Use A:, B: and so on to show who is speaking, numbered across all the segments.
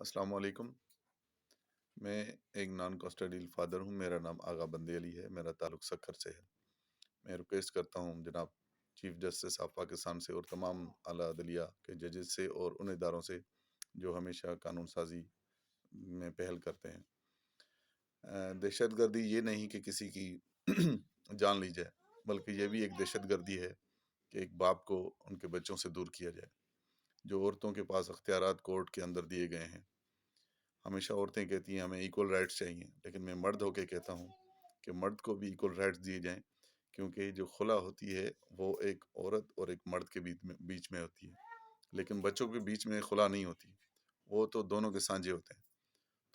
A: السلام علیکم۔ میں ایک نان کسٹڈیل فادر ہوں۔ میرا نام آغا بندی علی ہے۔ میرا تعلق سکھر سے ہے۔ میں ریکویسٹ کرتا ہوں جناب چیف جسٹس آف پاکستان سے اور تمام اعلیٰ عدلیہ کے ججز سے اور ان اداروں سے جو ہمیشہ قانون سازی میں پہل کرتے ہیں۔ دہشت گردی یہ نہیں کہ کسی کی جان لی جائے، بلکہ یہ بھی ایک دہشت گردی ہے کہ ایک باپ کو ان کے بچوں سے دور کیا جائے۔ جو عورتوں کے پاس اختیارات کورٹ کے اندر دیے گئے ہیں، ہمیشہ عورتیں کہتی ہیں ہمیں ایکول رائٹس چاہیے، لیکن میں مرد ہو کے کہتا ہوں کہ مرد کو بھی ایکول رائٹس دیے جائیں، کیونکہ جو خلا ہوتی ہے وہ ایک عورت اور ایک مرد کے بیچ میں ہوتی ہے، لیکن بچوں کے بیچ میں خلا نہیں ہوتی، وہ تو دونوں کے سانجے ہوتے ہیں۔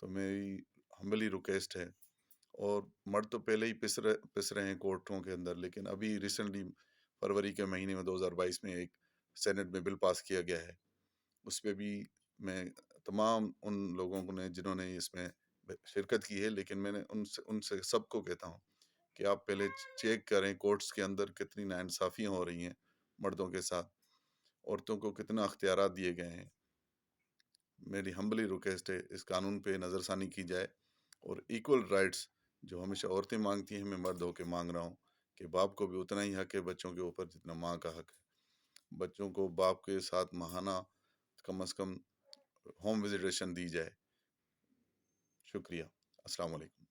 A: تو میری ہمبلی ریکویسٹ ہے، اور مرد تو پہلے ہی پس رہے ہیں کورٹوں کے اندر، لیکن ابھی ریسنٹلی فروری کے مہینے میں 2022 میں ایک سینٹ میں بل پاس کیا گیا ہے۔ اس پہ بھی میں تمام ان لوگوں نے جنہوں نے اس میں شرکت کی ہے، لیکن میں نے ان سے سب کو کہتا ہوں کہ آپ پہلے چیک کریں کورٹس کے اندر کتنی ناانصافیاں ہو رہی ہیں مردوں کے ساتھ، عورتوں کو کتنا اختیارات دیے گئے ہیں۔ میری ہمبلی ریکویسٹ ہے اس قانون پہ نظر ثانی کی جائے، اور ایکول رائٹس جو ہمیشہ عورتیں مانگتی ہیں میں مرد ہو کے مانگ رہا ہوں کہ باپ کو بھی اتنا ہی حق ہے بچوں کے اوپر جتنا ماں کا حق ہے۔ بچوں کو باپ کے ساتھ ماہانہ کم از کم ہوم وزیٹیشن دی جائے۔ شکریہ۔ السلام علیکم۔